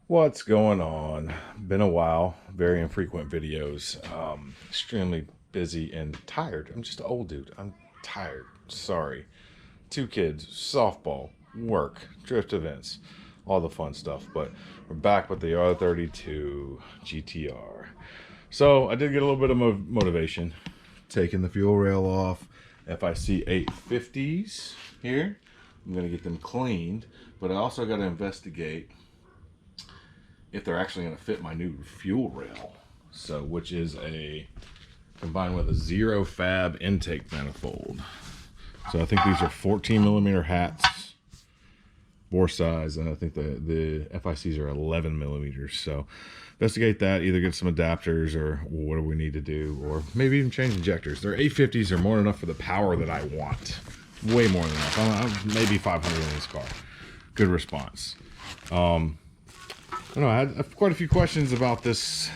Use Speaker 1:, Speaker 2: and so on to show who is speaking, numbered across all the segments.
Speaker 1: What's going on? Been a while. Very infrequent videos. Extremely busy and tired. I'm just an old dude. I'm tired. Sorry. 2 kids, softball, work, drift events, all the fun stuff. But we're back with the R32 GTR. So I did get a little bit of motivation. Taking the fuel rail off. FIC 850s here. I'm going to get them cleaned. But I also got to investigate if they're actually going to fit my new fuel rail, so which is combined with a zero fab intake manifold. So I think these are 14 millimeter hats, bore size, and I think the FICs are 11 millimeters. So investigate that, either get some adapters or what do we need to do, or maybe even change injectors. Their 850s are more than enough for the power that I want, way more than enough. I'm maybe 500 in this car. Good response. I had quite a few questions about this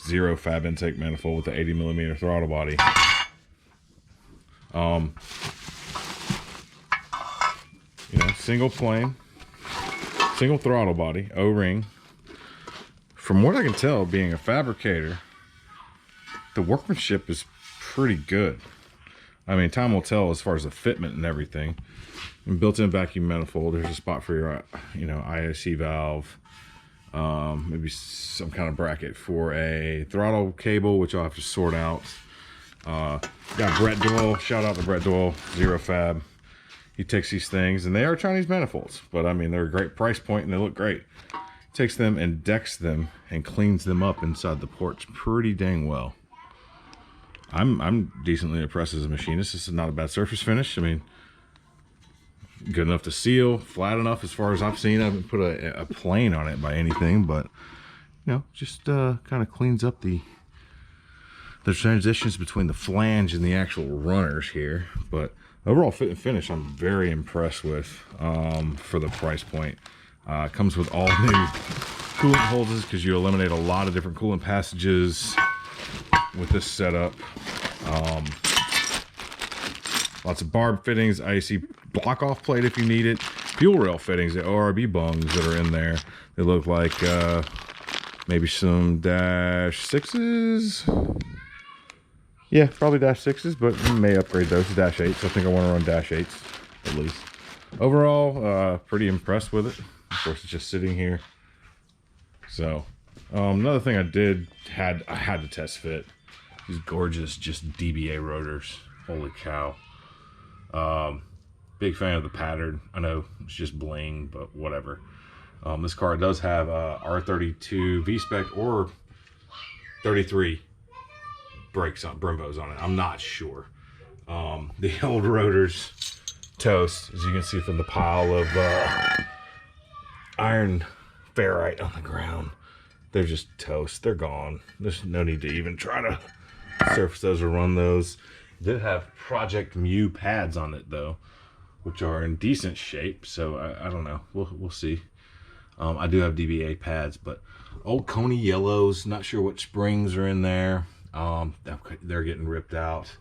Speaker 1: zero fab intake manifold with the 80 millimeter throttle body. Single plane, single throttle body, O-ring. From what I can tell, being a fabricator, the workmanship is pretty good. I mean, time will tell as far as the fitment and everything. And built-in vacuum manifold. There's a spot for your, ISC valve. Maybe some kind of bracket for a throttle cable, which I'll have to sort out. Got Brett Doyle, shout out to Brett Doyle, zero fab. He takes these things, and they are Chinese manifolds, but I mean, they're a great price point and they look great. Takes them and decks them and cleans them up inside the ports pretty dang well. I'm decently impressed as a machinist. This is not a bad surface finish. I mean, good enough to seal, flat enough as far as I've seen. I haven't put a plane on it by anything, but just kind of cleans up the transitions between the flange and the actual runners here. But overall fit and finish, I'm very impressed with for the price point. Comes with all new coolant hoses because you eliminate a lot of different coolant passages with this setup. Lots of barb fittings, IC block off plate if you need it. Fuel rail fittings, the ORB bungs that are in there. They look like maybe some -6s. Yeah, probably -6s, but we may upgrade those to -8s. I think I want to run -8s at least. Overall, pretty impressed with it. Of course, it's just sitting here. So, another thing I had to test fit. These gorgeous, just DBA rotors. Holy cow. Big fan of the pattern. I know it's just bling, but whatever. This car does have R32 V-Spec or 33 brakes on Brembos on it. I'm not sure. The old rotors toast, as you can see from the pile of iron ferrite on the ground. They're just toast. They're gone. There's no need to even try to surface those or run those. Did have Project Mu pads on it though, which are in decent shape. So I don't know. We'll see. I do have DBA pads, but old Coney yellows. Not sure what springs are in there. They're getting ripped out.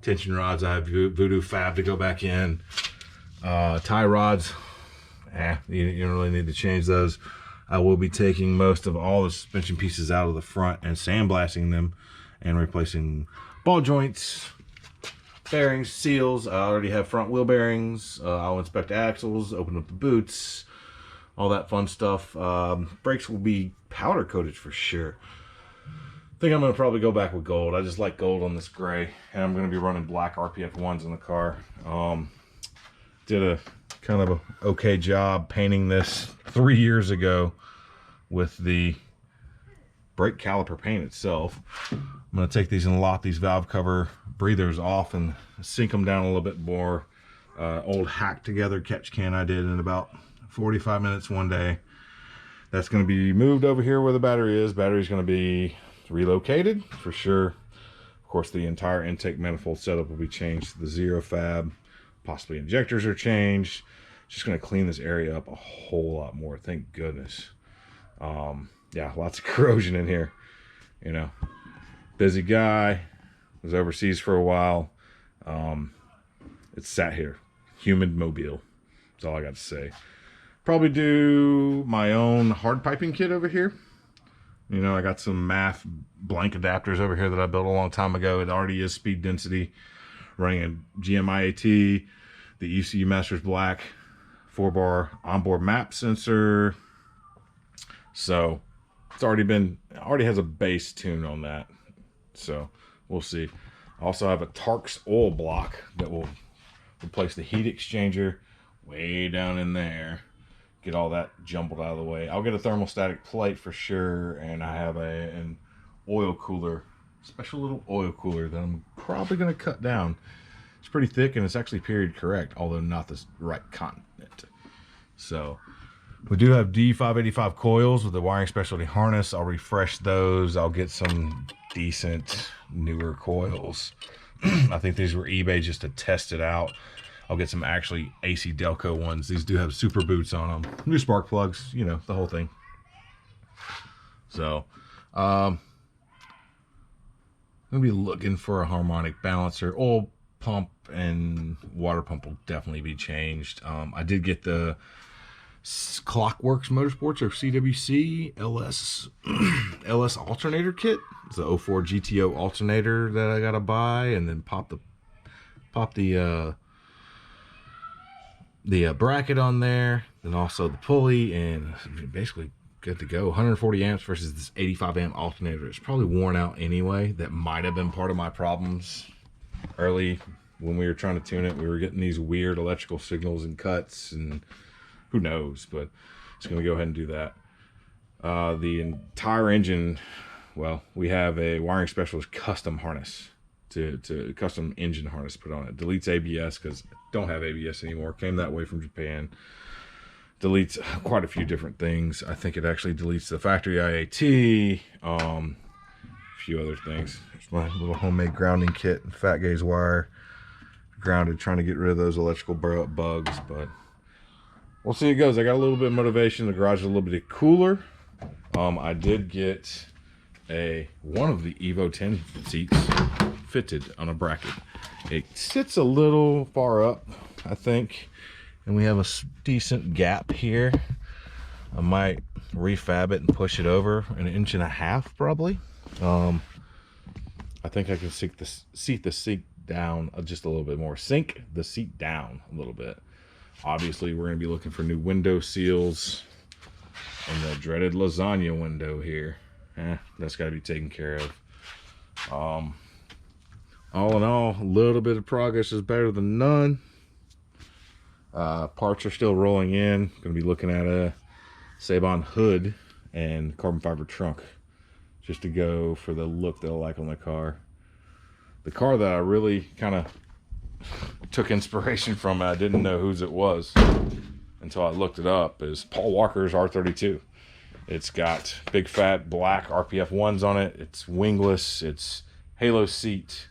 Speaker 1: Tension rods. I have Voodoo Fab to go back in. Tie rods. You don't really need to change those. I will be taking most of all the suspension pieces out of the front and sandblasting them and replacing ball joints, bearings, seals. I already have front wheel bearings. I'll inspect axles, open up the boots, all that fun stuff. Brakes will be powder coated for sure. I think I'm going to probably go back with gold. I just like gold on this gray, and I'm going to be running black RPF 1s in the car. Did a kind of a okay job painting this 3 years ago with the brake caliper paint itself. I'm going to take these and lock these valve cover breathers off and sink them down a little bit more. Old hack together catch can I did in about 45 minutes one day. That's going to be moved over here where the battery is. Battery's going to be relocated for sure. Of course, the entire intake manifold setup will be changed to the zero fab. Possibly injectors are changed. Just going to clean this area up a whole lot more. Thank goodness. Yeah, lots of corrosion in here. Busy guy. Was overseas for a while. It's sat here. Humid mobile. That's all I got to say. Probably do my own hard piping kit over here. You know, I got some math blank adapters over here that I built a long time ago. It already is speed density, running a GMIAT, the ECU Masters Black 4-bar onboard map sensor. So it's already has a bass tune on that. So we'll see. I also have a Tarks oil block that will replace the heat exchanger way down in there. Get all that jumbled out of the way. I'll get a thermostatic plate for sure, and I have an oil cooler, special little oil cooler that I'm probably going to cut down. It's pretty thick and it's actually period correct, although not the right continent. So we do have D585 coils with the wiring specialty harness. I'll refresh those. I'll get some decent newer coils. I think these were eBay just to test it out. I'll get some actually AC Delco ones. These do have super boots on them. New spark plugs, you know, the whole thing. So, I'm going to be looking for a harmonic balancer. Oil pump and water pump will definitely be changed. I did get the Clockworks Motorsports or CWC LS alternator kit. It's the 04 GTO alternator that I got to buy, and then pop the bracket on there, and also the pulley, and basically good to go. 140 amps versus this 85 amp alternator. It's probably worn out anyway. That might have been part of my problems early when we were trying to tune it. We were getting these weird electrical signals and cuts, and who knows, but it's going to go ahead and do that. The entire engine, well, we have a wiring specialist custom harness to custom engine harness put on it. Deletes ABS because don't have ABS anymore. Came that way from Japan. Deletes quite a few different things. I think it actually deletes the factory IAT, a few other things. Here's my little homemade grounding kit and fat gauge wire. Grounded, trying to get rid of those electrical bugs, but we'll see how it goes. I got a little bit of motivation. The garage is a little bit cooler. I did get one of the Evo 10 seats fitted on a bracket. It sits a little far up, I think, and we have a decent gap here. I might refab it and push it over 1.5 inches probably. I think I can seat the seat down just a little bit more. Sink the seat down a little bit. Obviously, we're going to be looking for new window seals and the dreaded lasagna window here. That's got to be taken care of. All in all, a little bit of progress is better than none. Parts are still rolling in. Going to be looking at a Sabon hood and carbon fiber trunk just to go for the look that I like on the car. The car that I really kind of took inspiration from, I didn't know whose it was until I looked it up, is Paul Walker's R32. It's got big fat black RPF 1s on it. It's wingless. It's halo seat.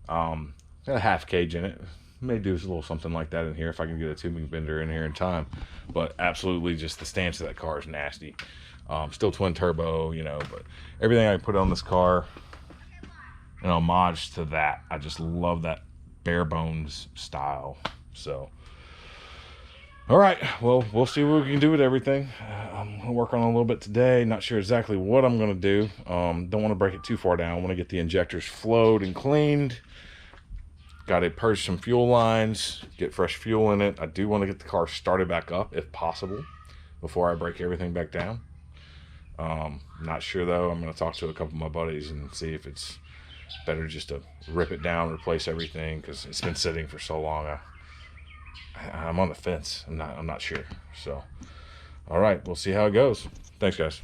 Speaker 1: Got a half cage in it. May do a little something like that in here if I can get a tubing bender in here in time. But absolutely, just the stance of that car is nasty. Still twin turbo, you know, but everything I put on this car, an homage to that. I just love that bare bones style. So, all right, well, we'll see what we can do with everything. I'm gonna work on it a little bit today. Not sure exactly what I'm gonna do. Don't want to break it too far down. I want to get the injectors flowed and cleaned. Got to purge some fuel lines, get fresh fuel in it. I do want to get the car started back up if possible before I break everything back down. Not sure though. I'm going to talk to a couple of my buddies and see if it's better just to rip it down, replace everything, because it's been sitting for so long. I'm on the fence. I'm not sure. So, all right, we'll see how it goes. Thanks, guys.